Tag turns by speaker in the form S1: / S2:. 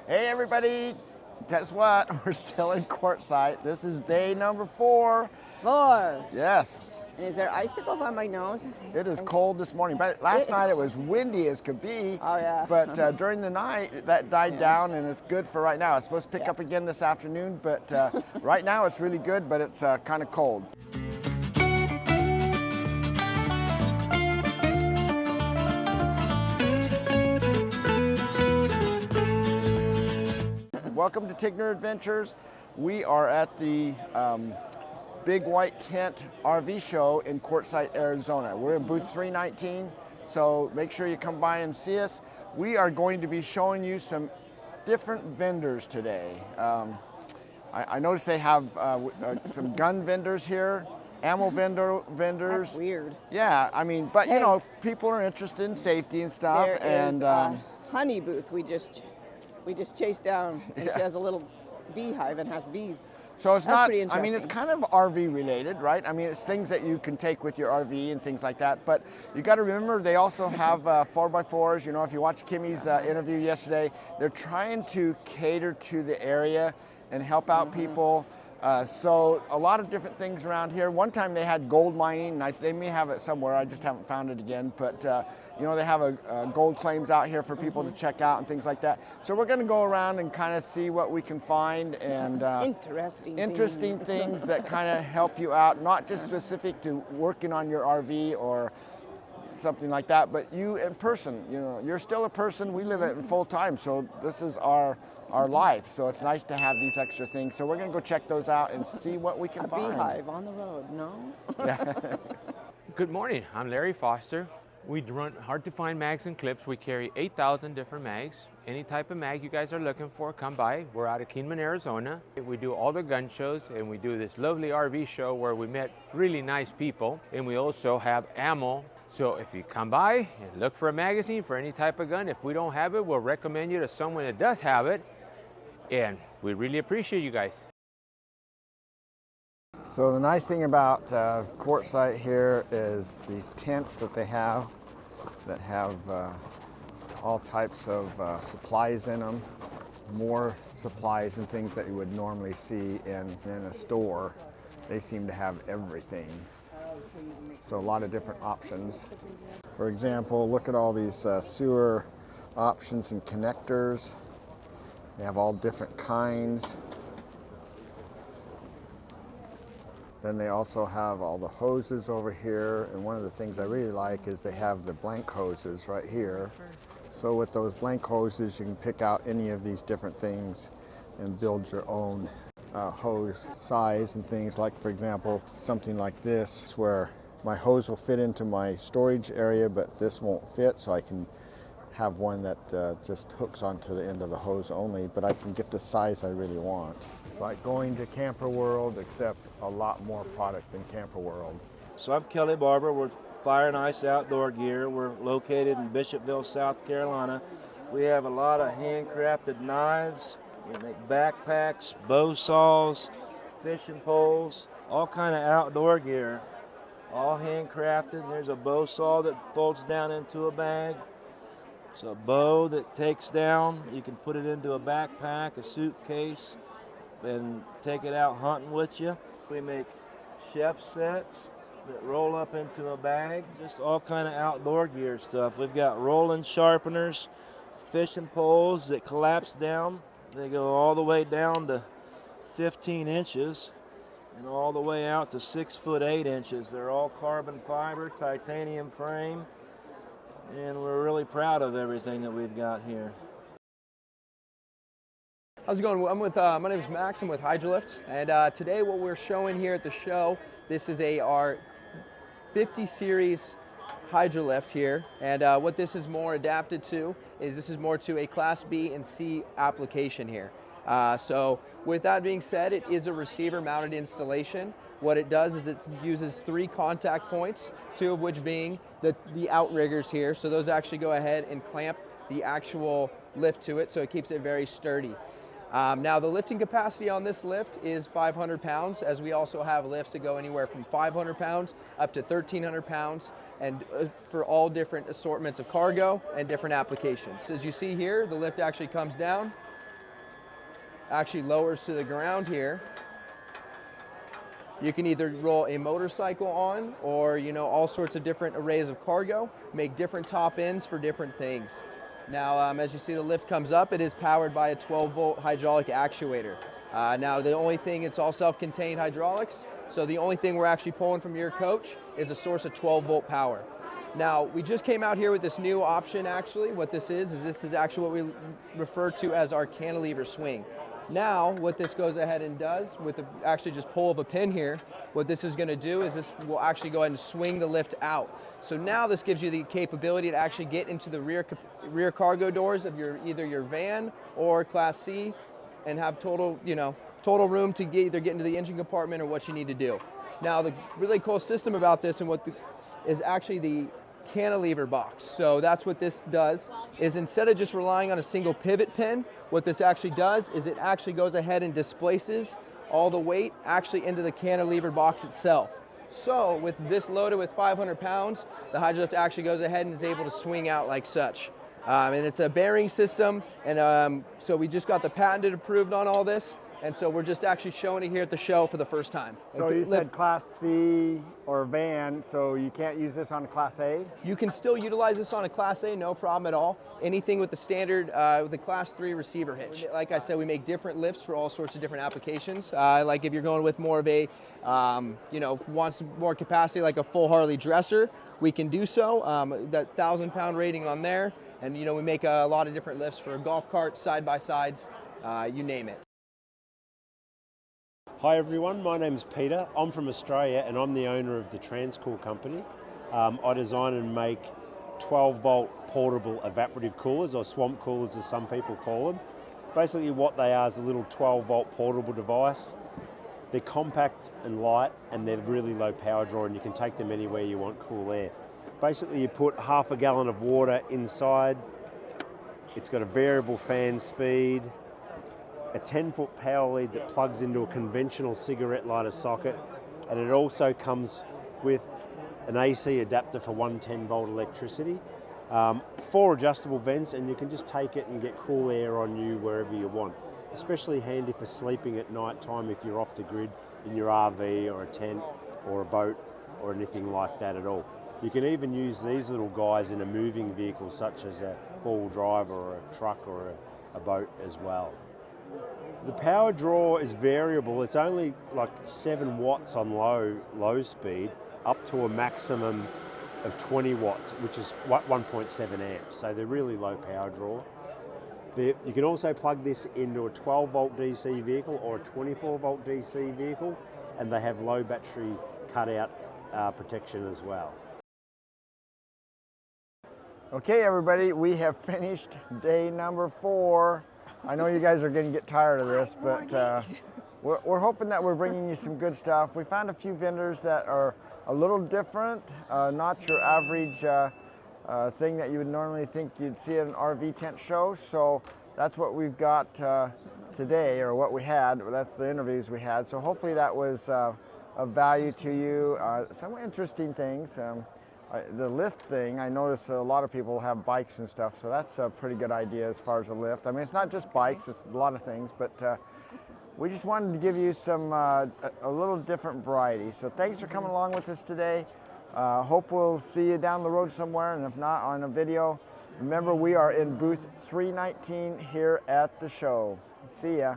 S1: Hey everybody, guess what? We're still in Quartzsite. This is day number 4.
S2: 4.
S1: Yes.
S2: And is there icicles on my nose?
S1: It is cold this morning. But last night it was windy as could be.
S2: Oh yeah.
S1: But during the night that died down, and it's good for right now. It's supposed to pick up again this afternoon, but right now it's really good, but it's kind of cold. Welcome to Tigner Adventures. We are at the Big White Tent RV show in Quartzsite, Arizona. We're in booth 319, so make sure you come by and see us. We are going to be showing you some different vendors today. I noticed they have some gun vendors here, ammo vendors.
S2: That's weird.
S1: Yeah, I mean, but you know, people are interested in safety and stuff.
S2: There
S1: and
S2: is a honey booth we just chased down, and she has a little beehive and has bees.
S1: So it's
S2: That's
S1: not,
S2: pretty
S1: I mean, it's kind of RV related, right? I mean, it's things that you can take with your RV and things like that. But you got to remember, they also have 4x4s. You know, if you watched Kimmy's interview yesterday, they're trying to cater to the area and help out people. So a lot of different things around here. One time they had gold mining, and they may have it somewhere. I just haven't found it again. But you know, they have gold claims out here for people to check out and things like that. So we're going to go around and kind of see what we can find and interesting things that kind of help you out, not just specific to working on your RV or something like that, but you in person. You know, you're still a person. We live it full time, so this is our life. So it's nice to have these extra things. So we're going to go check those out and see what we can find.
S2: A beehive on the road, no?
S3: Good morning, I'm Larry Foster. We run hard to find mags and clips. We carry 8,000 different mags. Any type of mag you guys are looking for, come by. We're out of Kingman, Arizona. We do all the gun shows, and we do this lovely RV show where we met really nice people. And we also have ammo. So if you come by and look for a magazine for any type of gun, if we don't have it, we'll recommend you to someone that does have it. And we really appreciate you guys.
S1: So the nice thing about Quartzsite here is these tents that they have that have all types of supplies in them, more supplies and things that you would normally see in a store. They seem to have everything. So a lot of different options. For example, look at all these sewer options and connectors. They have all different kinds. Then they also have all the hoses over here, and one of the things I really like is they have the blank hoses right here. So with those blank hoses, you can pick out any of these different things and build your own hose size and things. Like, for example, something like this, where my hose will fit into my storage area, but this won't fit, so I can have one that just hooks onto the end of the hose only, but I can get the size I really want. It's like going to Camper World, except a lot more product than Camper World.
S4: So I'm Kelly Barber with Fire and Ice Outdoor Gear. We're located in Bishopville, South Carolina. We have a lot of handcrafted knives. We make backpacks, bow saws, fishing poles, all kind of outdoor gear. All handcrafted. There's a bow saw that folds down into a bag. It's a bow that takes down. You can put it into a backpack, a suitcase, and take it out hunting with you. We make chef sets that roll up into a bag. Just all kind of outdoor gear stuff. We've got rolling sharpeners, fishing poles that collapse down. They go all the way down to 15 inches and all the way out to 6 foot 8 inches. They're all carbon fiber, titanium frame. And we're really proud of everything that we've got here.
S5: How's it going? I'm with, my name is Max, I'm with Hydralift, and today what we're showing here at the show, this is our 50 series Hydralift here, and what this is more adapted to is this is more to a Class B and C application here. So with that being said, it is a receiver mounted installation. What it does is it uses 3 contact points, 2 of which being the outriggers here. So those actually go ahead and clamp the actual lift to it, so it keeps it very sturdy. Now the lifting capacity on this lift is 500 pounds, as we also have lifts that go anywhere from 500 pounds up to 1,300 pounds, and for all different assortments of cargo and different applications. As you see here, the lift actually comes down actually lowers to the ground here. You can either roll a motorcycle on or, you know, all sorts of different arrays of cargo, make different top ends for different things. Now, as you see, the lift comes up, it is powered by a 12-volt hydraulic actuator. Now, the only thing, it's all self-contained hydraulics, so the only thing we're actually pulling from your coach is a source of 12-volt power. Now, we just came out here with this new option, actually. What this is actually what we refer to as our cantilever swing. Now, what this goes ahead and does with the actually just pull of a pin here, what this is going to do is this will actually go ahead and swing the lift out. So now this gives you the capability to actually get into the rear cargo doors of either your van or Class C and have total room to either get into the engine compartment or what you need to do. Now, the really cool system about this and is actually the cantilever box. So that's what this does, is instead of just relying on a single pivot pin, what this actually does is it actually goes ahead and displaces all the weight actually into the cantilever box itself. So with this loaded with 500 pounds, the Hydralift actually goes ahead and is able to swing out like such. And it's a bearing system, and so we just got the patented approved on all this, and so we're just actually showing it here at the show for the first time.
S1: So you said Class C or van, so you can't use this on a Class A?
S5: You can still utilize this on a Class A, no problem at all. Anything with the standard, with the Class 3 receiver hitch. Like I said, we make different lifts for all sorts of different applications. Like if you're going with more of a, wants more capacity like a full Harley dresser, we can do so. That 1,000-pound rating on there. And we make a lot of different lifts for golf carts, side-by-sides, you name it.
S6: Hi everyone, my name's Peter. I'm from Australia and I'm the owner of the Transcool company. I design and make 12-volt portable evaporative coolers, or swamp coolers as some people call them. Basically what they are is a little 12-volt portable device. They're compact and light and they're really low power draw, and you can take them anywhere you want cool air. Basically you put half a gallon of water inside. It's got a variable fan speed, a 10-foot power lead that plugs into a conventional cigarette lighter socket, and it also comes with an AC adapter for 110-volt electricity, 4 adjustable vents, and you can just take it and get cool air on you wherever you want. Especially handy for sleeping at night time if you're off the grid in your RV or a tent or a boat or anything like that at all. You can even use these little guys in a moving vehicle such as a four-wheel drive or a truck or a boat as well. The power draw is variable. It's only like 7 watts on low speed, up to a maximum of 20 watts, which is 1.7 amps. So they're really low power draw. You can also plug this into a 12-volt DC vehicle or a 24-volt DC vehicle, and they have low battery cutout protection as well.
S1: Okay, everybody, we have finished day number 4. I know you guys are going to get tired of this, but we're hoping that we're bringing you some good stuff. We found a few vendors that are a little different, not your average thing that you would normally think you'd see at an RV tent show. So that's what we've got today, or what we had. That's the interviews we had. So hopefully that was of value to you. Some interesting things. The lift thing, I noticed a lot of people have bikes and stuff, so that's a pretty good idea as far as a lift. I mean, it's not just bikes, it's a lot of things, but we just wanted to give you some a little different variety. So thanks for coming along with us today. Hope we'll see you down the road somewhere, and if not, on a video. Remember, we are in booth 319 here at the show. See ya.